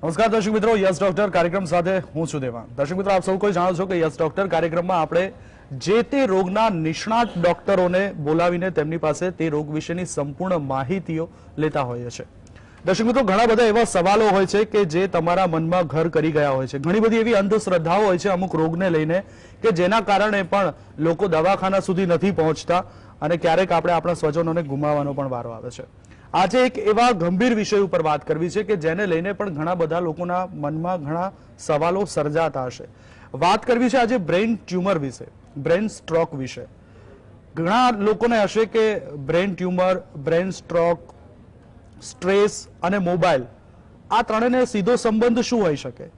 નમસ્કાર દર્શક મિત્રો, યસ ડોક્ટર કાર્યક્રમ સાથે હું છું દેવાંગ। દર્શક મિત્રો, આપ સૌ કોઈ જાણો છો કે યસ ડોક્ટર કાર્યક્રમમાં આપણે જે તે રોગના નિષ્ણાત ડોક્ટરોને બોલાવીને તેમની પાસે તે રોગ વિશેની સંપૂર્ણ માહિતીઓ લેતા હોઈએ છીએ। દર્શક મિત્રો, ઘણા બધા એવા સવાલો હોય છે કે જે તમારા મનમાં ઘર કરી ગયા હોય છે। ઘણી બધી એવી અંધશ્રદ્ધાઓ હોય છે અમુક રોગને લઈને કે જેના કારણે પણ લોકો દવાખાના સુધી નથી પહોંચતા અને ક્યારેક આપણે આપણા સ્વજનોને ગુમાવવાનો પણ વારો આવે છે। આજે એક એવા ગંભીર વિષય ઉપર વાત કરવી છે કે જેને લઈને પણ ઘણા બધા લોકોના મનમાં ઘણા સવાલો સર્જાતા હશે। વાત કરવી છે આજે બ્રેઇન ટ્યુમર વિશે, બ્રેઇન સ્ટ્રોક વિશે। ઘણા લોકોને હશે કે brain tumour, brain stroke, stress અને મોબાઈલ આ ત્રણેયને સીધો સંબંધ શું હોઈ શકે?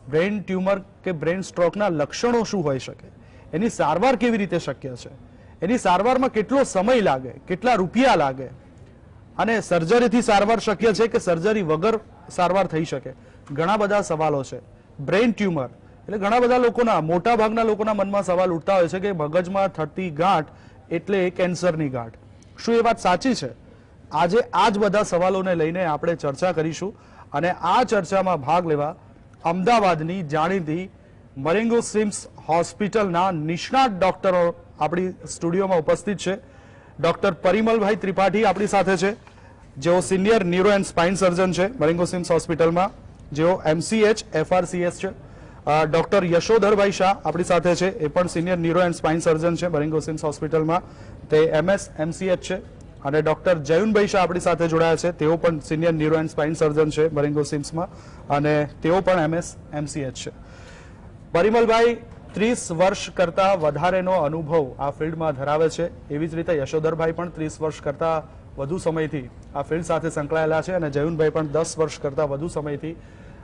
બ્રેઇન ટ્યુમર કે બ્રેઇન સ્ટ્રોકના લક્ષણો શું હોઈ શકે? એની સારવાર કેવી રીતે શક્ય છે? એની સારવારમાં કેટલો સમય લાગે, કેટલા રૂપિયા લાગે અને સર્જરીથી સારવાર શક્ય છે કે સર્જરી વગર સારવાર થઈ શકે? ઘણા બધા સવાલો છે। બ્રેઇન ટ્યુમર એટલે ઘણા બધા લોકોના, મોટા ભાગના લોકોના મનમાં સવાલ ઉઠતા હોય છે કે મગજમાં થતી ગાંઠ એટલે કેન્સરની ગાંઠ। શું એ વાત સાચી છે? આજે આ જ બધા સવાલોને લઈને આપણે ચર્ચા કરીશું અને આ ચર્ચામાં ભાગ લેવા અમદાવાદની જાણીતી મરેંગો સિમ્સ હોસ્પિટલના નિષ્ણાત ડોક્ટરો આપણી સ્ટુડિયોમાં ઉપસ્થિત છે। ડોક્ટર પરિમલભાઈ ત્રિપાઠી આપણી સાથે છે, જેઓ સિનિયર ન્યુરો એન્ડ સ્પાઇન સર્જન છે મરેંગો સિમ્સ હોસ્પિટલમાં, જેઓ MCH FRCS છે। ડોક્ટર યશોધરભાઈ શાહ આપણી સાથે છે, એ પણ સિનિયર ન્યુરો એન્ડ સ્પાઇન સર્જન છે મરેંગો સિમ્સ હોસ્પિટલમાં, તે MS MCH છે। અને ડોક્ટર જયુનભાઈ શાહ આપણી સાથે જોડાયા છે, તેઓ પણ સિનિયર ન્યુરો એન્ડ સ્પાઇન સર્જન છે મરેંગો સિમ્સમાં અને તેઓ પણ MS MCH છે। પરિમલભાઈ 30 વર્ષ કરતા વધારેનો અનુભવ આ ફિલ્ડમાં ધરાવે છે, એવી જ રીતે યશોધરભાઈ પણ 30 વર્ષ કરતા વધુ સમયથી આ ફિલ્ડ સાથે સંકળાયેલા છે અને જયુનભાઈ પણ 10 વર્ષ કરતા વધુ સમયથી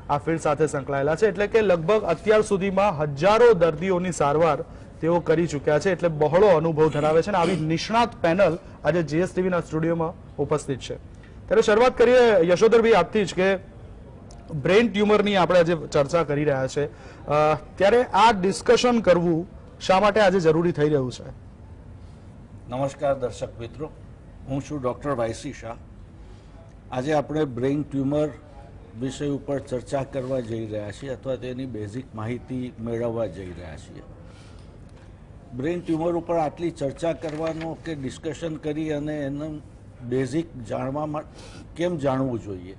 આ ફિલ્ડ સાથે સંકળાયેલા છે। એટલે કે લગભગ અત્યાર સુધીમાં હજારો દર્દીઓની સારવાર તેઓ કરી ચૂક્યા છે, એટલે બહોળો અનુભવ ધરાવે છે અને આવી નિષ્ણાત પેનલ આજે GSTVના સ્ટુડિયોમાં ઉપસ્થિત છે। ત્યારે શરૂઆત કરીએ યશોધરભાઈ આપથી જ કે બ્રેઇન ટ્યુમરની આપણે આજે ચર્ચા કરી રહ્યા છે, ત્યારે આ ડિસ્કશન કરવું શા માટે આજે જરૂરી થઈ રહ્યું છે? નમસ્કાર દર્શક મિત્રો, હું છું ડૉક્ટર વાયસી શાહ। આજે આપણે બ્રેઇન ટ્યુમર વિષય ઉપર ચર્ચા કરવા જઈ રહ્યા છીએ અથવા તેની બેઝિક માહિતી મેળવવા જઈ રહ્યા છીએ। બ્રેઇન ટ્યુમર ઉપર આટલી ચર્ચા કરવાનો કે ડિસ્કશન કરી અને એનું બેઝિક જાણવા કેમ જાણવું જોઈએ?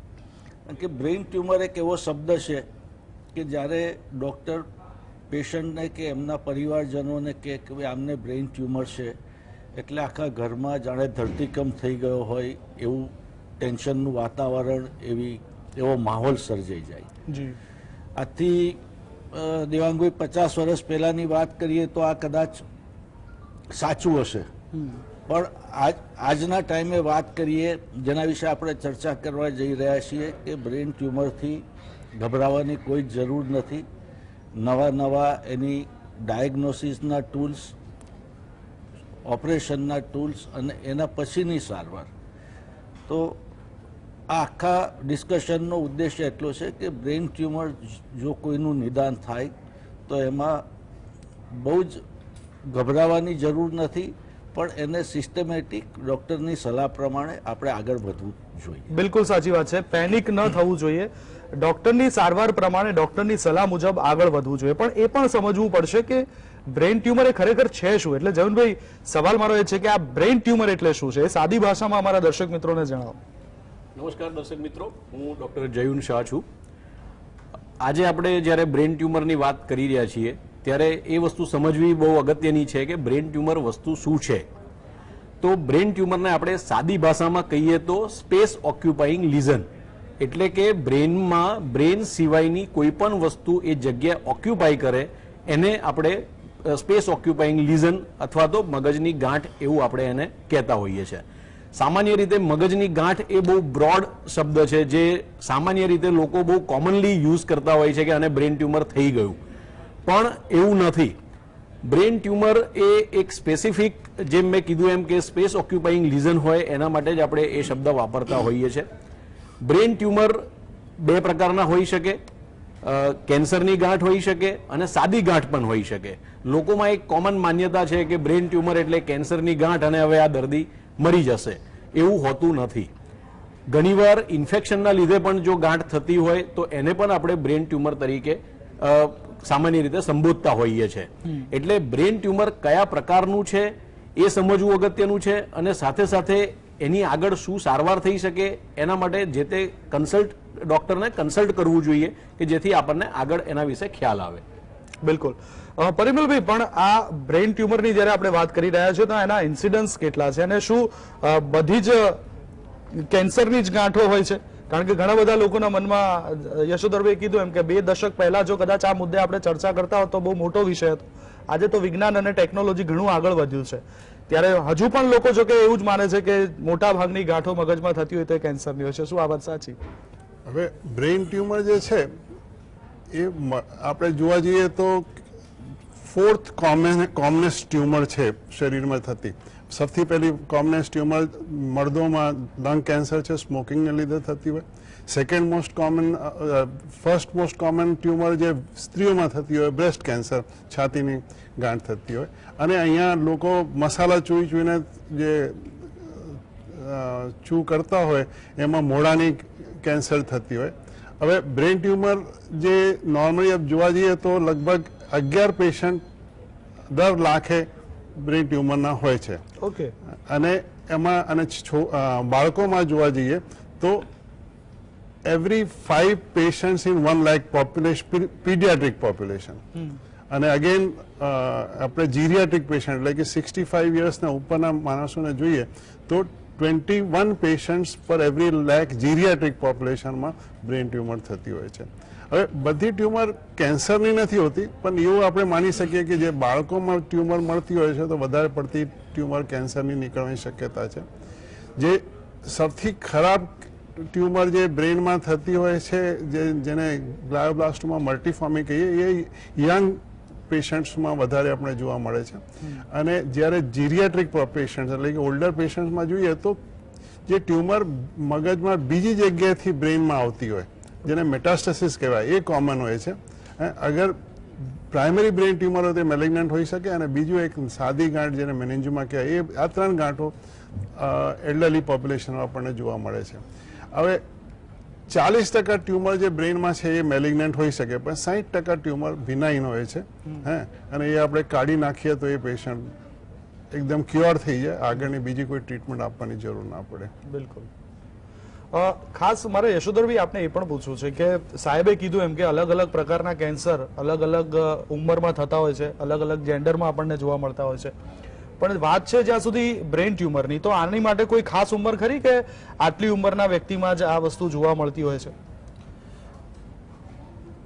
કારણ કે બ્રેઇન ટ્યુમર એક એવો શબ્દ છે કે જ્યારે ડૉક્ટર પેશન્ટને કે એમના પરિવારજનોને કહે કે ભાઈ આમને બ્રેઇન ટ્યુમર છે એટલે આખા ઘરમાં જાણે ધરતીકંપ થઈ ગયો હોય એવું ટેન્શનનું વાતાવરણ, એવો માહોલ સર્જાઈ જાય। આથી દેવાંગભાઈ 50 વર્ષ પહેલાંની વાત કરીએ તો આ કદાચ સાચું હશે, પણ આજના ટાઈમે વાત કરીએ જેના વિશે આપણે ચર્ચા કરવા જઈ રહ્યા છીએ કે બ્રેઇન ટ્યુમરથી ગભરાવાની કોઈ જરૂર નથી। નવા એની ડાયગ્નોસિસના ટૂલ્સ, ઓપરેશનના ટૂલ્સ અને એના પછીની સારવાર। તો આ આખા ડિસ્કશનનો ઉદ્દેશ્ય એટલો છે કે બ્રેઇન ટ્યુમર જો કોઈનું નિદાન થાય તો એમાં બહુ જ ગભરાવાની જરૂર નથી, પણ એને સિસ્ટમેટિક ડૉક્ટરની સલાહ પ્રમાણે આપણે આગળ વધવું જોઈએ। બિલકુલ સાચી વાત છે, પેનિક ન થવું જોઈએ, ડૉક્ટરની સારવાર પ્રમાણે, ડૉક્ટરની સલાહ મુજબ આગળ વધવું જોઈએ। પણ એ પણ સમજવું પડશે કે બ્રેઇન ટ્યુમર એ ખરેખર છે શું? એટલે જયુનભાઈ, સવાલ મારો એ છે કે આ બ્રેઇન ટ્યુમર એટલે શું છે? એ સાદી ભાષામાં અમારા દર્શક મિત્રોને જણાવો। નમસ્કાર દર્શક મિત્રો, હું ડૉક્ટર જયુન શાહ છું। આજે આપણે જ્યારે બ્રેઇન ટ્યુમરની વાત કરી રહ્યા છીએ ત્યારે એ વસ્તુ સમજવી બહુ અગત્યની છે કે બ્રેઇન ટ્યુમર વસ્તુ શું છે। તો બ્રેઇન ટ્યુમરને આપણે સાદી ભાષામાં કહીએ તો સ્પેસ ઓક્યુપાઈંગ લીઝન, એટલે કે બ્રેઇનમાં બ્રેઇન સિવાયની કોઈ પણ વસ્તુ એ જગ્યા ઓક્યુપાય કરે એને આપણે સ્પેસ ઓક્યુપાઈંગ લીઝન અથવા તો મગજની ગાંઠ એવું આપણે એને કહેતા હોઈએ છીએ। સામાન્ય રીતે મગજની ગાંઠ એ બહુ બ્રોડ શબ્દ છે જે સામાન્ય રીતે લોકો બહુ કોમનલી યુઝ કરતા હોય છે કે આને બ્રેઇન ટ્યુમર થઈ ગયું, પણ એવું નથી। બ્રેઇન ટ્યુમર એ એક સ્પેસિફિક, જેમ મેં કીધું એમ કે સ્પેસ ઓક્યુપાઈંગ લીઝન હોય એના માટે જ આપણે એ શબ્દ વાપરતા હોઈએ છીએ। બ્રેઇન ટ્યુમર બે પ્રકારના હોઈ શકે, કેન્સરની ગાંઠ હોઈ શકે અને સાદી ગાંઠ પણ હોઈ શકે। લોકોમાં એક કોમન માન્યતા છે કે બ્રેઇન ટ્યુમર એટલે કેન્સરની ગાંઠ અને હવે આ દર્દી મરી જશે, એવું હોતું નથી। ઘણીવાર ઇન્ફેક્શનના લીધે પણ જો ગાંઠ થતી હોય તો એને પણ આપણે બ્રેન ટ્યુમર તરીકે સામાન્ય રીતે સંબોધતા હોઈએ છીએ. એટલે બ્રેન ટ્યુમર કયા પ્રકારનું છે એ સમજવું અગત્યનું છે, અને સાથે સાથે એની આગળ શું સારવાર થઈ શકે એના માટે જે તે ડોક્ટરને કન્સલ્ટ કરવું જોઈએ કે જેથી આપણને આગળ એના વિશે ખ્યાલ આવે. બિલકુલ. પરિમલભાઈ, પણ આ બ્રેન ટ્યુમરની જ્યારે આપણે વાત કરી રહ્યા છીએ તો એના ઇન્સિડન્સ કેટલા છે, અને શું બધી જ કેન્સરની જ ગાંઠો હોય છે? કારણ કે ઘણા બધા લોકોના મનમાં, યશોધરભાઈ કીધું એમ કે 2 દશક પહેલા જો કદાચ આ મુદ્દે આપણે ચર્ચા કરતા હોત તો બહુ મોટો વિષય હતો. આજે તો વિજ્ઞાન અને ટેકનોલોજી ઘણું આગળ વધ્યું છે, ત્યારે હજુ પણ લોકો જો કે એવું જ માને છે કે મોટા ભાગની ગાંઠો મગજમાં થતી હોય તો એ કેન્સરની હોય છે. શું આ વાત સાચી? હવે બ્રેન ટ્યુમર જે છે એ આપણે જોવા જઈએ તો 4th કોમનેસ્ટ ટ્યુમર છે શરીરમાં થતી. સૌથી પહેલી કોમનેસ્ટ ટ્યુમર મર્દોમાં લંગ કેન્સર છે, સ્મોકિંગને લીધે થતી હોય. ફર્સ્ટ મોસ્ટ કોમન ટ્યુમર જે સ્ત્રીઓમાં થતી હોય બ્રેસ્ટ કેન્સર, છાતીની ગાંઠ થતી હોય. અને અહીંયા લોકો મસાલા ચોઈને જે ચૂ કરતા હોય એમાં મોઢાની કેન્સર થતી હોય. હવે બ્રેન ટ્યુમર જે નોર્મલી જોવા જઈએ તો લગભગ 11 પેશન્ટ દર લાખે બ્રેન ટ્યુમરના હોય છે. ઓકે. અને એમાં અને બાળકોમાં જોવા જઈએ તો every 5 patients in 1 lakh population, pediatric population. અને અગેન આપણે જીરિયાટ્રિક પેશન્ટ એટલે કે 65 યર્સના ઉપરના માણસોને જોઈએ તો 21 પેશન્ટ્સ પર એવરી લાખ જીરિયાટ્રિક પોપ્યુલેશનમાં બ્રેન ટ્યુમર થતી હોય છે. હવે બધી ટ્યુમર કેન્સરની નથી હોતી, પણ એવું આપણે માની શકીએ કે જે બાળકોમાં ટ્યુમર મળતી હોય છે તો વધારે પડતી ટ્યુમર કેન્સરની નીકળવાની શક્યતા છે. જે સૌથી ખરાબ ટ્યુમર જે બ્રેનમાં થતી હોય છે જેને ગ્લાયોબ્લાસ્ટોમા મલ્ટીફોર્મી કહીએ એ યંગ પેશન્ટ્સમાં વધારે આપણે જોવા મળે છે. અને જ્યારે જીરિયાટ્રિક પેશન્ટ એટલે કે ઓલ્ડર પેશન્ટ્સમાં જોઈએ તો જે ટ્યુમર મગજમાં બીજી જગ્યાએથી બ્રેનમાં આવતી હોય જેને મેટાસ્ટેસિસ કહેવાય એ કોમન હોય છે. અગર પ્રાઇમરી બ્રેન ટ્યુમર હોય તો મેલિગ્નન્ટ હોઈ શકે, અને બીજું એક સાદી ગાંઠ જેને મેનિન્જિયોમા કહેવાય, એ આ 3 ગાંઠો એલ્ડરલી પોપ્યુલેશનમાં આપણને જોવા મળે છે. હવે 40% ટ્યુમર જે બ્રેનમાં છે એ મેલિગ્નન્ટ હોઈ શકે, પણ 60% ટ્યુમર બિનાઇન હોય છે. અને એ આપણે કાઢી નાખીએ તો એ પેશન્ટ એકદમ ક્યોર થઈ જાય, આગળની બીજી કોઈ ટ્રીટમેન્ટ આપવાની જરૂર ના પડે. બિલકુલ. ખાસ મારે યશોધરભાઈ આપને એ પણ પૂછવું છે કે સાહેબે કીધું એમ કે અલગ અલગ પ્રકારના કેન્સર અલગ અલગ ઉંમરમાં થતા હોય છે, અલગ અલગ જેન્ડરમાં આપણને જોવા મળતા હોય છે, પણ વાત છે જ્યાં સુધી બ્રેન ટ્યુમરની, તો આની માટે કોઈ ખાસ ઉંમર ખરી કે આટલી ઉંમરના વ્યક્તિમાં જ આ વસ્તુ જોવા મળતી હોય છે?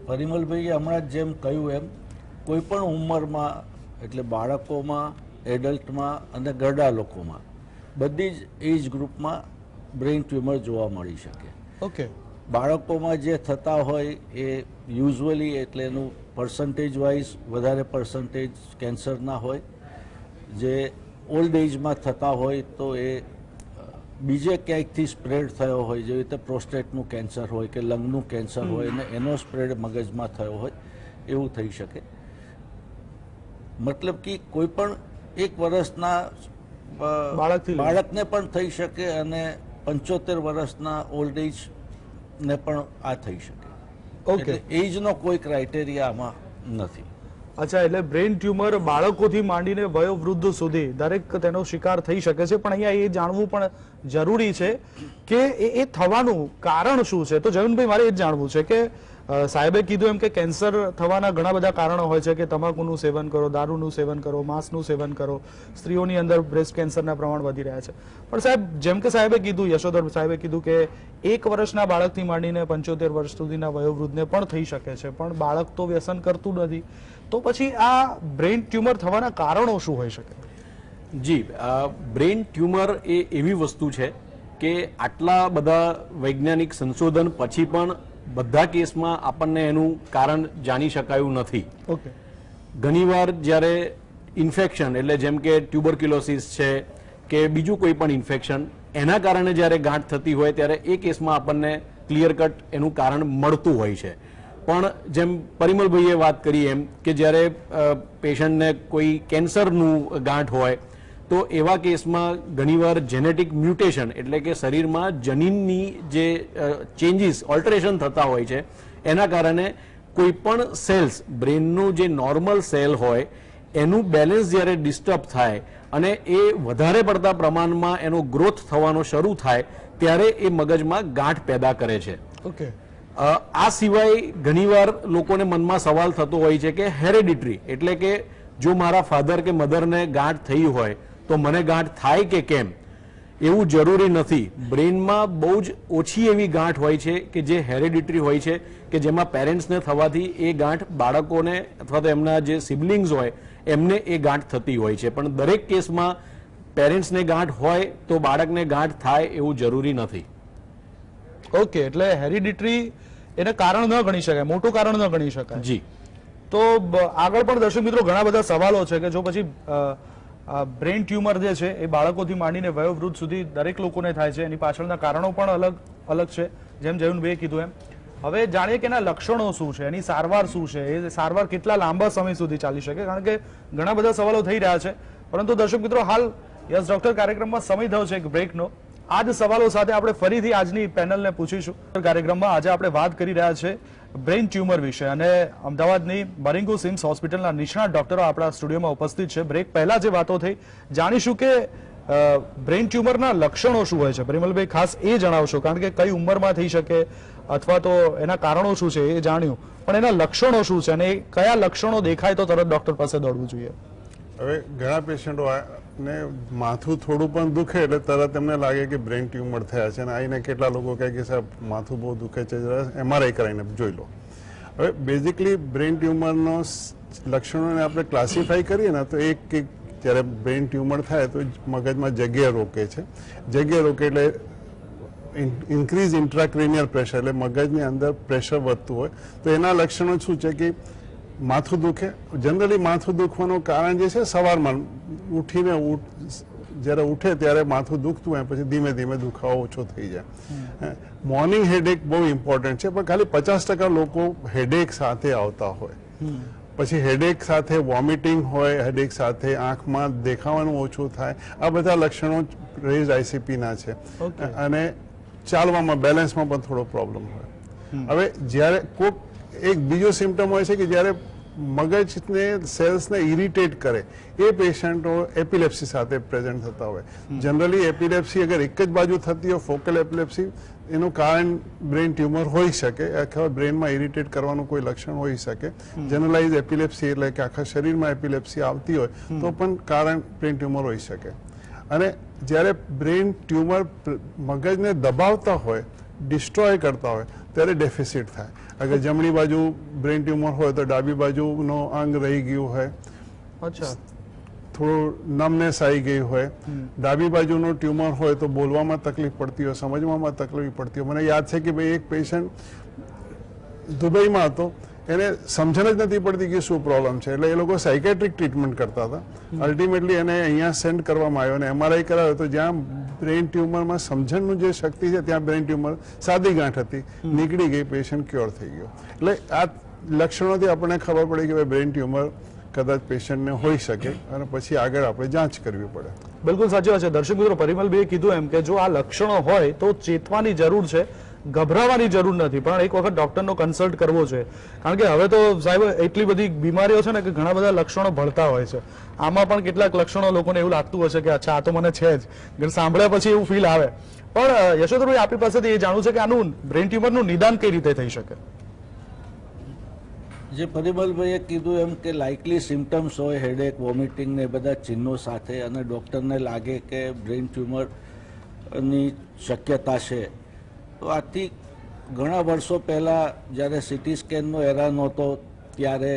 પરિમલભાઈએ હમણાં જેમ કહ્યું એમ કોઈ પણ ઉંમરમાં, એટલે બાળકોમાં, એડલ્ટમાં અને ગરડા લોકોમાં, બધી જ એજ ગ્રુપમાં બ્રેન ટ્યુમર જોવા મળી શકે. ઓકે. બાળકોમાં જે થતા હોય એ યુઝ્યુઅલી એટલે એનું પર્સન્ટેજ વાઇઝ વધારે પર્સન્ટેજ કેન્સરના હોય. જે ઓલ્ડ એજમાં થતા હોય તો એ બીજે ક્યાંકથી સ્પ્રેડ થયો હોય, જેવી રીતે પ્રોસ્ટેટનું કેન્સર હોય કે લંગનું કેન્સર હોય અને એનો સ્પ્રેડ મગજમાં થયો હોય, એવું થઈ શકે. મતલબ કે કોઈ પણ 1 વર્ષના બાળકને પણ થઈ શકે અને 75 વર્ષના ઓલ્ડ એજ ને પણ આ થઈ શકે. ઓકે. એજનો કોઈ ક્રાઇટેરિયા આમાં નથી. અચ્છા, એટલે બ્રેન ટ્યુમર બાળકોથી માંડીને વયોવૃદ્ધ સુધી દરેક તેનો શિકાર થઈ શકે છે, પણ અહીંયા એ જાણવું પણ જરૂરી છે કે એ થવાનું કારણ શું છે. તો જયંતભાઈ, મારે એ જ જાણવું છે કે સાહેબે કીધું એમ કે કેન્સર થવાના ઘણા બધા કારણો હોય છે કે તમાકુનું સેવન કરો, દારૂનું સેવન કરો, માંસનું સેવન કરો, સ્ત્રીઓની અંદર બ્રેસ્ટ કેન્સરના પ્રમાણ વધી રહ્યા છે. પણ સાહેબ, જેમ કે સાહેબે કીધું, યશોધર સાહેબે કીધું કે 1 વર્ષના બાળકથી માંડીને 75 વર્ષ સુધીના વયોવૃદ્ધને પણ થઈ શકે છે, પણ બાળક તો વ્યસન કરતું નથી. તો પછી આ બ્રેન ટ્યુમર થવાના કારણો શું હોઈ શકે? જી, બ્રેન ટ્યુમર એ એવી વસ્તુ છે કે આટલા બધા વૈજ્ઞાનિક સંશોધન પછી પણ બધા કેસમાં આપણને એનું કારણ જાણી શકાયું નથી. ઓકે. ઘણીવાર જ્યારે ઇન્ફેક્શન એટલે જેમ કે ટ્યુબરક્યુલોસિસ છે કે બીજું કોઈ પણ ઇન્ફેક્શન, એના કારણે જ્યારે ગાંઠ થતી હોય ત્યારે એ કેસમાં આપણને ક્લિયર કટ એનું કારણ મળતું હોય છે. પણ જેમ પરિમલભાઈએ વાત કરી એમ કે જ્યારે પેશન્ટને કોઈ કેન્સરનું ગાંઠ હોય તો એવા કેસમાં ઘણીવાર જેનેટિક મ્યુટેશન એટલે કે શરીરમાં જનીનની જે ચેન્જીસ ઓલ્ટરેશન થતા હોય છે એના કારણે કોઈ પણ સેલ્સ બ્રેનનું જે નોર્મલ સેલ હોય એનું બેલેન્સ જ્યારે ડિસ્ટર્બ થાય અને એ વધારે પડતા પ્રમાણમાં એનો ગ્રોથ થવાનો શરૂ થાય ત્યારે એ મગજમાં ગાંઠ પેદા કરે છે. ઓકે. આ સિવાય ઘણીવાર લોકોને મનમાં સવાલ થતો હોય છે કે હેરેડિટરી એટલે કે જો મારા ફાધર કે મધરને ગાંઠ થઈ હોય તો મને ગાંઠ થાય કે કેમ? એવું જરૂરી નથી. બ્રેનમાં બહુ જ ઓછી એવી ગાંઠ હોય છે કે જે હેરેડિટરી હોય છે કે જેમાં પેરેન્ટ્સને થવાથી એ ગાંઠ બાળકોને અથવા તો એમના જે સિબલિંગ્સ હોય એમને એ ગાંઠ થતી હોય છે. પણ દરેક કેસમાં પેરેન્ટ્સને ગાંઠ હોય તો બાળકને ગાંઠ થાય એવું જરૂરી નથી. ઓકે, એટલે હેરિડિટરી એને કારણ ન ગણી શકાય, મોટું કારણ ન ગણી શકાય. જી. તો આગળ પણ દર્શક મિત્રો ઘણા બધા સવાલો છે કે જો પછી બ્રેન ટ્યુમર જે છે એ બાળકોથી માંડીને વયોવૃદ્ધ સુધી દરેક લોકોને થાય છે, એની પાછળના કારણો પણ અલગ અલગ છે, જેમ જયુનભાઈએ કીધું એમ. હવે જાણીએ કે એના લક્ષણો શું છે, એની સારવાર શું છે, એ સારવાર કેટલા લાંબા સમય સુધી ચાલી શકે, કારણ કે ઘણા બધા સવાલો થઈ રહ્યા છે. પરંતુ દર્શક મિત્રો, હાલ યસ ડોક્ટર કાર્યક્રમમાં સમય થયો છે એક બ્રેકનો. આ જ સવાલો સાથે આપણે ફરીથી આજની પેનલને પૂછીશું. કાર્યક્રમમાં આજે આપણે વાત કરી રહ્યા છે બ્રેન ટ્યુમર વિશે અને અમદાવાદની મરિંગો સિમ્સ હોસ્પિટલના નિષ્ણાત ડોક્ટરો આપણા સ્ટુડિયોમાં ઉપસ્થિત છે. બ્રેક પહેલા જે વાતો થઈ જાણીશું કે બ્રેન ટ્યુમરના લક્ષણો શું હોય છે. પરિમલભાઈ ખાસ એ જણાવશો, કારણ કે કઈ ઉંમરમાં થઈ શકે અથવા તો એના કારણો શું છે એ જાણ્યું, પણ એના લક્ષણો શું છે અને કયા લક્ષણો દેખાય તો તરત ડોક્ટર પાસે દોડવું જોઈએ. હવે ઘણા પેશન્ટો ને માથું થોડું પણ દુખે એટલે તરત એમને લાગે કે બ્રેન ટ્યુમર થયા છે, અને આવીને કેટલા લોકો કહે કે સાહેબ માથું બહુ દુખે છે, MRI કરાવીને જોઈ લો. હવે બેઝિકલી બ્રેન ટ્યુમરનો લક્ષણોને આપણે ક્લાસિફાઈ કરીએ ને તો એક જ્યારે બ્રેન ટ્યુમર થાય તો મગજમાં જગ્યા રોકે છે. જગ્યા રોકે એટલે ઇન્ક્રીઝ ઇન્ટ્રાક્રેનિયલ પ્રેશર, એટલે મગજની અંદર પ્રેશર વધતું હોય. તો એના લક્ષણો શું છે કે માથું દુખે. જનરલી માથું દુખવાનું કારણ જે છે સવારમાં ઉઠીને જ્યારે ઉઠે ત્યારે માથું દુખતું હોય, પછી ધીમે ધીમે દુખાવો ઓછો થઈ જાય. મોર્નિંગ હેડેક બહુ ઇમ્પોર્ટન્ટ છે, પણ ખાલી 50% લોકો હેડેક સાથે આવતા હોય. પછી હેડેક સાથે વોમિટિંગ હોય, હેડેક સાથે આંખમાં દેખાવાનું ઓછું થાય, આ બધા લક્ષણો રેઝ આઈસીપીના છે. અને ચાલવામાં બેલેન્સમાં પણ થોડો પ્રોબ્લેમ હોય. હવે જ્યારે કોઈક એક બીજો સિમ્ટમ હોય છે કે જ્યારે મગજને સેલ્સને ઇરિટેટ કરે, એ પેશન્ટો એપિલેપ્સી સાથે પ્રેઝન્ટ થતા હોય. જનરલી એપિલેપ્સી અગર એક જ બાજુ થતી હોય, ફોકલ એપિલેપ્સી, એનું કારણ બ્રેન ટ્યુમર હોઈ શકે, આખા બ્રેનમાં ઇરિટેટ કરવાનું કોઈ લક્ષણ હોઈ શકે. જનરલાઇઝ એપિલેપ્સી એટલે કે આખા શરીરમાં એપિલેપ્સી આવતી હોય તો પણ કારણ બ્રેન ટ્યુમર હોઈ શકે. અને જ્યારે બ્રેન ટ્યુમર મગજને દબાવતા હોય, ડિસ્ટ્રોય કરતા હોય, ત્યારે ડેફિસિટ થાય. અગર જમણી બાજુ બ્રેન ટ્યુમર હોય તો ડાબી બાજુનો અંગ રહી ગયું હોય, થોડું નમનેસ આવી ગઈ હોય. ડાબી બાજુનું ટ્યુમર હોય તો બોલવામાં તકલીફ પડતી હોય, સમજવામાં તકલીફ પડતી હોય. મને યાદ છે કે ભાઈ એક પેશન્ટ દુબઈમાં હતો, એને સમજણ જ નથી પડતી કે શું પ્રોબ્લેમ છે, એટલે એ લોકો સાયકેટ્રિક ટ્રીટમેન્ટ કરતા હતા. અલ્ટિમેટલી એને અહીંયા સેન્ડ કરવામાં આવ્યો અને MRI કરાવ્યો તો જ્યાં બ્રેન ટ્યુમરમાં સમજણનું જે શક્તિ છે ત્યાં બ્રેન ટ્યુમર સાદી ગાંઠ હતી, નીકળી ગઈ, પેશન્ટ ક્યોર થઈ ગયો. એટલે આ લક્ષણોથી આપણને ખબર પડી કે બ્રેન ટ્યુમર કદાચ પેશન્ટને હોઈ શકે અને પછી આગળ આપણે જાંચ કરવી પડે. બિલકુલ સાચી વાત છે. દર્શક મિત્રો, પરિમલભાઈએ કીધું એમ કે જો આ લક્ષણો હોય તો ચેતવાની જરૂર છે, ગભરાવાની જરૂર નથી, પણ એક વખત ડોક્ટરનો કન્સલ્ટ કરવો છે. કારણ કે હવે તો સાહેબ એટલી બધી બીમારીઓ છે ને કે ઘણા બધા લક્ષણો ભળતા હોય છે. આમાં પણ કેટલાક લક્ષણો લોકોને એવું લાગતું હશે કે અચ્છા આ તો મને છે જ, સાંભળ્યા પછી એવું ફીલ આવે. પણ યશોધરભાઈ, આપણી પાસેથી એ જાણવું છે કે આનું બ્રેન ટ્યુમરનું નિદાન કઈ રીતે થઈ શકે? જે પરિમલભાઈએ કીધું એમ કે લાઇકલી સિમ્ટમ્સ હોય, હેડેક, વોમિટિંગ ને બધા ચિહ્નો સાથે, અને ડૉક્ટરને લાગે કે બ્રેન ટ્યુમરની શક્યતા છે, તો આથી ઘણા વર્ષો પહેલાં જ્યારે સિટી સ્કેનનો એરા નહોતો ત્યારે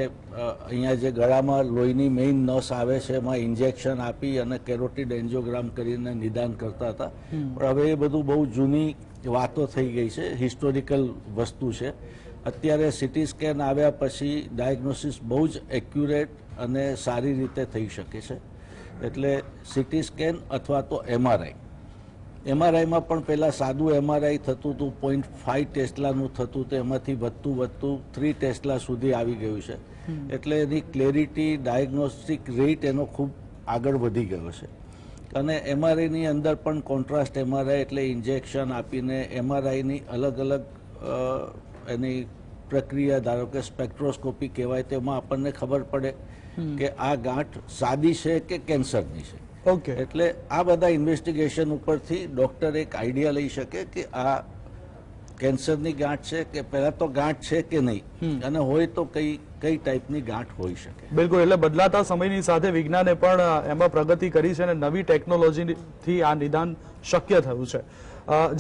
અહીંયા જે ગળામાં લોહીની મેઇન નસ આવે છે એમાં ઇન્જેક્શન આપી અને કેરોટિડ એન્જિયોગ્રામ કરીને નિદાન કરતા હતા. પણ હવે એ બધું બહુ જૂની વાતો થઈ ગઈ છે, હિસ્ટોરિકલ વસ્તુ છે. અત્યારે સિટી સ્કેન આવ્યા પછી ડાયગ્નોસિસ બહુ જ એક્યુરેટ અને સારી રીતે થઈ શકે છે. એટલે સિટી સ્કેન અથવા તો MRI. MRIમાં પણ પહેલાં સાદું MRI થતું હતું, 0.5 ટેસ્લાનું થતું હતું, એમાંથી વધતું 3 ટેસ્લા સુધી આવી ગયું છે. એટલે એની ક્લેરિટી, ડાયગ્નોસ્ટિક રેટ એનો ખૂબ આગળ વધી ગયો છે. અને એમઆરઆઈની અંદર પણ કોન્ટ્રાસ્ટ એમઆરઆઈ એટલે ઇન્જેક્શન આપીને એમઆરઆઈની અલગ અલગ એની પ્રક્રિયા, ધારો કે સ્પેક્ટ્રોસ્કોપી કહેવાય, તેમાં આપણને ખબર પડે કે આ ગાંઠ સાદી છે કે કેન્સરની છે. ઓકે, એટલે આ બધા ઇન્વેસ્ટિગેશન ઉપરથી ડોક્ટર એક આઈડિયા લઈ શકે કે આ કેન્સરની ગાંઠ છે કે પહેલા તો ગાંઠ છે કે નહીં, અને હોય તો કઈ ટાઈપની ગાંઠ હોઈ શકે. બિલકુલ. એટલે બદલાતા સમયની સાથે વિજ્ઞાને પણ એમાં પ્રગતિ કરી છે અને નવી ટેકનોલોજીથી આ નિદાન શક્ય થયું છે.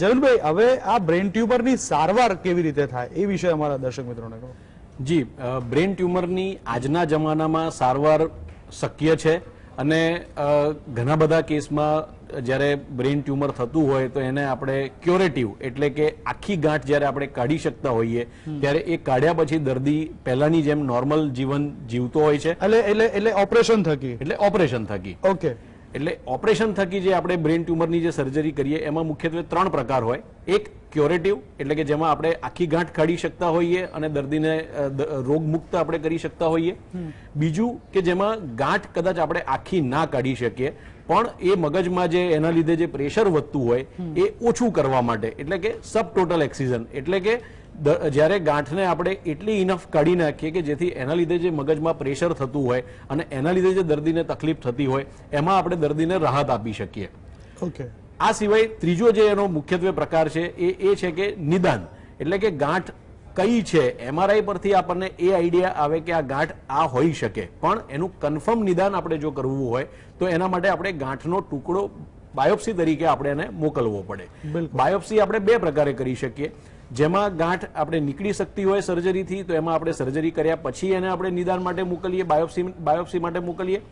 જયંતભાઈ, હવે આ બ્રેન ટ્યુમરની સારવાર કેવી રીતે થાય એ વિશે અમારા દર્શક મિત્રોને કહો. જી, બ્રેન ટ્યુમરની આજના જમાનામાં સારવાર શક્ય છે અને ઘણા બધા કેસમાં જ્યારે બ્રેન ટ્યુમર થતું હોય તો એને આપણે ક્યોરેટિવ એટલે કે આખી ગાંઠ જ્યારે આપણે કાઢી શકતા હોઈએ ત્યારે એ કાઢ્યા પછી દર્દી પહેલાની જેમ નોર્મલ જીવન જીવતો હોય છે. એટલે ઓપરેશન થકી એટલે ઓપરેશન થકી. ઓકે, એટલે ઓપરેશન થકી જે આપણે બ્રેન ટ્યુમરની જે સર્જરી કરીએ એમાં મુખ્યત્વે 3 પ્રકાર હોય. એક ક્યોરેટિવ એટલે કે જેમાં આપણે આખી ગાંઠ કાઢી શકતા હોઈએ અને દર્દીને રોગમુક્ત આપણે કરી શકતા હોઈએ. બીજું કે જેમાં ગાંઠ કદાચ આપણે આખી ના કાઢી શકીએ પણ એ મગજમાં જે એના લીધે જે પ્રેશર વધતું હોય એ ઓછું કરવા માટે, એટલે કે સબ ટોટલ એક્સિઝન, એટલે કે જ્યારે ગાંઠને આપણે એટલી ઇનફ કાઢી નાખીએ કે જેથી એના લીધે જે મગજમાં પ્રેશર થતું હોય અને એના લીધે જે દર્દીને તકલીફ થતી હોય એમાં આપણે દર્દીને રાહત આપી શકીએ. ઓકે. આ સિવાય ત્રીજો જે એનો મુખ્યત્વે પ્રકાર છે એ છે કે નિદાન, એટલે કે ગાંઠ કઈ છે. એમઆરઆઈ પરથી આપણને એ આઈડિયા આવે કે આ ગાંઠ આ હોઈ શકે, પણ એનું કન્ફર્મ નિદાન આપણે જો કરવું હોય તો એના માટે આપણે ગાંઠનો ટુકડો બાયોપ્સી તરીકે આપણે એને મોકલવો પડે. બાયોપ્સી આપણે 2 પ્રકારે કરી શકીએ. જેમાં ગાંઠ આપણે નીકળી શકતી હોય સર્જરીથી તો એમાં આપણે સર્જરી કર્યા પછી એને આપણે નિદાન માટે મોકલીએ, બાયોપ્સી માટે મોકલીએ.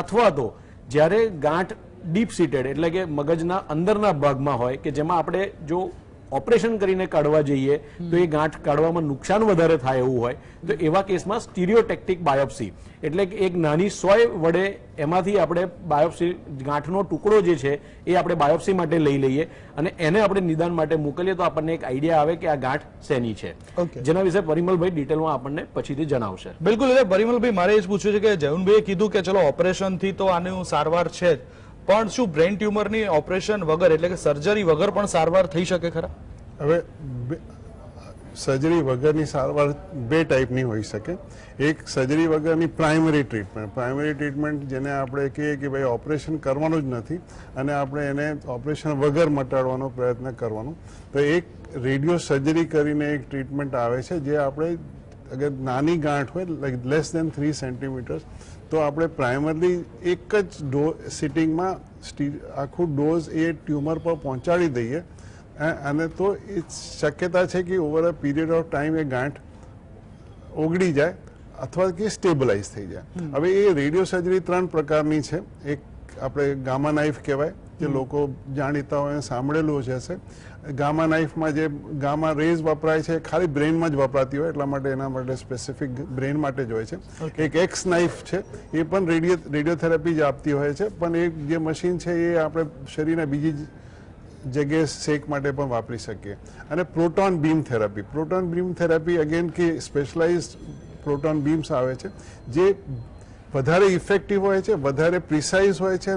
અથવા તો જ્યારે ગાંઠ ડીપ સીટેડ એટલે કે મગજના અંદરના ભાગમાં હોય કે જેમાં આપણે જો ઓપરેશન કરીને કાઢવા જઈએ તો એ ગાંઠ કાઢવામાં નુકસાન વધારે થાય એવું હોય તો એવા કેસમાં સ્ટીરિયોટેક્ટિક બાયોપ્સી એટલે કે એક નાની સોય વડે એમાંથી આપણે બાયોપ્સી ગાંઠનો ટુકડો જે છે એ આપણે બાયોપ્સી માટે લઈ લઈએ અને એને આપણે નિદાન માટે મોકલીએ તો આપણને એક આઈડિયા આવે કે આ ગાંઠ શેની છે. જેના વિશે પરિમલભાઈ ડિટેલમાં આપણને પછીથી જણાવશે. બિલકુલ. એટલે પરિમલભાઈ, મારે એ જ પૂછ્યું છે કે જયંતભાઈએ કીધું કે ચલો ઓપરેશનથી તો આનું સારવાર છે જ, પણ શું બ્રેન ટ્યુમરની ઓપરેશન વગર એટલે કે સર્જરી વગર પણ સારવાર થઈ શકે ખરા? હવે સર્જરી વગરની સારવાર 2 ટાઈપની હોઈ શકે. એક સર્જરી વગરની પ્રાઇમરી ટ્રીટમેન્ટ જેને આપણે કહીએ કે ભાઈ ઓપરેશન કરવાનું જ નથી અને આપણે એને ઓપરેશન વગર મટાડવાનો પ્રયત્ન કરવાનો, તો એક રેડિયો સર્જરી કરીને એક ટ્રીટમેન્ટ આવે છે જે આપણે અગર નાની ગાંઠ હોય લાઈક લેસ દેન 3 સેન્ટીમીટર્સ તો આપણે પ્રાઇમરલી એક જ સિટિંગમાં આખું ડોઝ એ ટ્યુમર પર પહોંચાડી દઈએ અને તો એ શક્યતા છે કે over a period of time એ ગાંઠ ઓગળી જાય અથવા કે સ્ટેબલાઇઝ થઈ જાય. હવે એ રેડિયો સર્જરી 3 પ્રકારની છે. એક આપણે ગામા નાઇફ કહેવાય, જે લોકો જાણીતા હોય સાંભળેલું જ હશે. ગામા નાઇફમાં જે ગામા રેઝ વપરાય છે ખાલી બ્રેનમાં જ વપરાતી હોય એટલા માટે એના માટે સ્પેસિફિક બ્રેન માટે જ હોય છે. એક એક્સ નાઇફ છે એ પણ રેડિયોથેરાપી જ આપતી હોય છે, પણ એ જે મશીન છે એ આપણે શરીરના બીજી જગ્યાએ શેક માટે પણ વાપરી શકીએ. અને પ્રોટોન બીમ થેરાપી અગેન કે સ્પેશિયલાઇઝ પ્રોટોન બીમ્સ આવે છે જે વધારે ઇફેક્ટિવ હોય છે, વધારે પ્રિસાઇઝ હોય છે,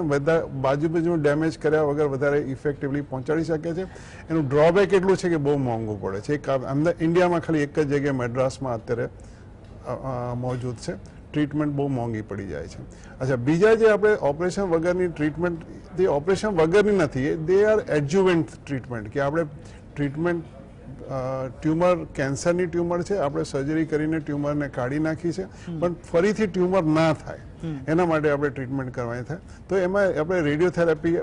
બાજુનું ડેમેજ કર્યા વગર વધારે ઇફેક્ટિવલી પહોંચાડી શકે છે. એનું ડ્રોબેક એટલું છે કે બહુ મોંઘું પડે છે. ઇન્ડિયામાં ખાલી એક જ જગ્યાએ મેડ્રાસમાં અત્યારે મોજૂદ છે. ટ્રીટમેન્ટ બહુ મોંઘી પડી જાય છે. અચ્છા, બીજા જે આપણે ઓપરેશન વગરની ટ્રીટમેન્ટ, તે ઓપરેશન વગરની નથી, દે આર એડજુવેન્ટ ટ્રીટમેન્ટ કે આપણે ટ્રીટમેન્ટ ટ્યુમર કેન્સરની ટ્યુમર છે, આપણે સર્જરી કરીને ટ્યુમરને કાઢી નાખી છે પણ ફરીથી ટ્યુમર ના થાય એના માટે આપણે ટ્રીટમેન્ટ કરવાની થાય. તો એમાં આપણે રેડિયોથેરાપી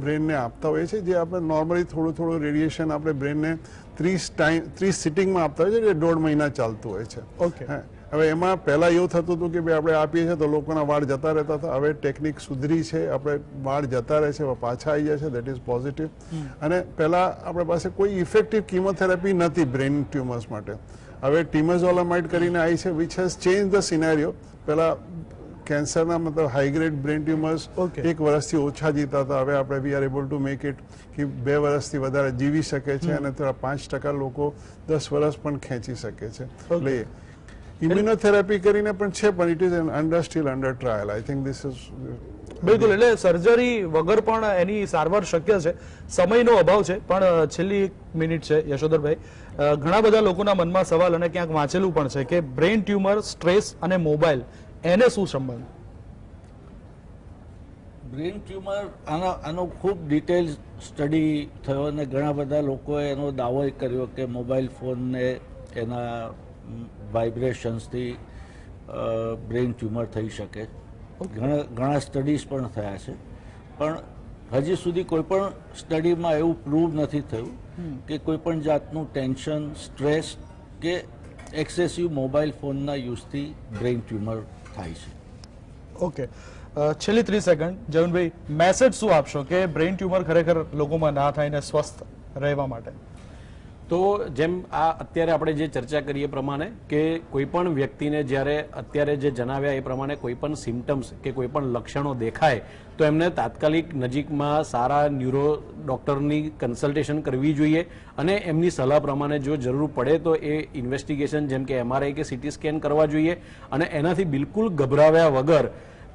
બ્રેનને આપતા હોઈએ છીએ, જે આપણે નોર્મલી થોડું રેડિયેશન આપણે બ્રેનને 30 સિટિંગમાં આપતા હોઈએ છીએ, જે 1.5 મહિના ચાલતું હોય છે. ઓકે. હવે એમાં પહેલા એવું થતું હતું કે ભાઈ આપણે આપીએ છીએ તો લોકોના વાળ જતા રહેતા હતા. હવે ટેકનિક સુધરી છે, આપણે વાળ જતા રહે છે, પાછા આવી જાય છે, દેટ ઇઝ પોઝિટિવ. અને પહેલા આપણી પાસે કોઈ ઇફેક્ટિવ કિમોથેરાપી નથી બ્રેન ટ્યુમર્સ માટે. હવે ટીમેઝોલામાઇડ કરીને આવી છે which has change the scenario. પહેલા કેન્સરના મતલબ હાઈગ્રેડ બ્રેન ટ્યુમર્સ 1 વર્ષથી ઓછા જીતા હતા. હવે આપણે we are able to make it કે 2 વર્ષથી વધારે જીવી શકે છે અને 5% લોકો 10 વર્ષ પણ ખેંચી શકે છે. એટલે ઇમ્યુનોથેરાપી કરીને પણ છે, પણ it is still under trial. I think this is બિલકુલ, એટલે સર્જરી વગર પણ એની સારવાર શક્ય છે. સમયનો અભાવ છે, પણ છેલ્લી 1 મિનિટ છે યશોધરભાઈ. ઘણા બધા લોકોના મનમાં સવાલ અને ક્યાંક વાંચેલું પણ છે કે બ્રેઇન ટ્યુમર, સ્ટ્રેસ અને મોબાઈલ એને શું સંબંધ? બ્રેઇન ટ્યુમર આનો ખૂબ ડિટેલ સ્ટડી થયો અને ઘણા બધા લોકોએ એનો દાવો કર્યો કે મોબાઈલ ફોનને એના વાઇબ્રેશન્સથી બ્રેઇન ટ્યુમર થઈ શકે. ઘણા સ્ટડીઝ પણ થયા છે, પણ હજી સુધી કોઈ પણ સ્ટડીમાં એવું પ્રૂવ નથી થયું કે કોઈ પણ જાતનું ટેન્શન, સ્ટ્રેસ કે એક્સેસિવ મોબાઈલ ફોનના યુઝથી બ્રેઇન ટ્યુમર થાય છે. ઓકે, છેલ્લી 30 સેકન્ડ, જયંતભાઈ, મેસેજ શું આપશો કે બ્રેઇન ટ્યુમર ખરેખર લોકોમાં ના થાય ને સ્વસ્થ રહેવા માટે? તો જેમ આ અત્યારે આપણે જે ચર્ચા કરીએ પ્રમાણે કે કોઈ પણ વ્યક્તિને જ્યારે અત્યારે જે જણાવ્યા એ પ્રમાણે કોઈ પણ સિમ્ટમ્સ કે કોઈ પણ લક્ષણો દેખાય તો એમને તાત્કાલિક નજીકમાં સારા ન્યુરો ડૉક્ટરની કન્સલ્ટેશન કરવી જોઈએ અને એમની સલાહ પ્રમાણે જો જરૂર પડે તો એ ઇન્વેસ્ટિગેશન જેમ કે MRI કે CT સ્કેન કરવા જોઈએ અને એનાથી બિલકુલ ગભરાવ્યા વગર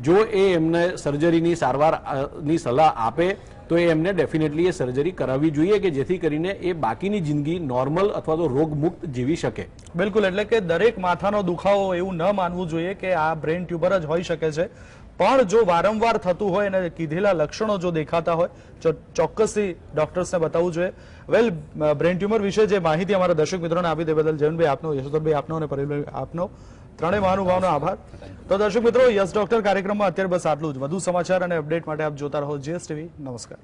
જો એ એમને સર્જરીની સારવારની સલાહ આપે તો એ એમને ડેફિનેટલી એ સર્જરી કરાવવી જોઈએ કે જેથી કરીને એ બાકીની જિંદગી નોર્મલ અથવા તો રોગમુક્ત જીવી શકે. બિલકુલ, એટલે કે દરેક માથાનો દુખાવો એવું ન માનવું જોઈએ કે આ બ્રેઇન ટ્યુમર જ હોઈ શકે છે, પણ જો વારંવાર થતું હોય અને કીધેલા લક્ષણો જો દેખાતા હોય તો ચોક્કસથી ડોક્ટર્સને બતાવવું જોઈએ. વેલ, બ્રેઇન ટ્યુમર વિશે જે માહિતી અમારા દર્શક મિત્રોને આપી તે બદલ જયંતભાઈ આપનો, યશોધરભાઈ આપનો અને પરેશભાઈ આપનો, ત્રણેય મહાનુભાવનો આભાર. તો દર્શક મિત્રો, યસ ડોક્ટર કાર્યક્રમમાં અત્યારે બસ આટલું જ. વધુ સમાચાર અને અપડેટ માટે આપ જોતા રહો GS TV. નમસ્કાર.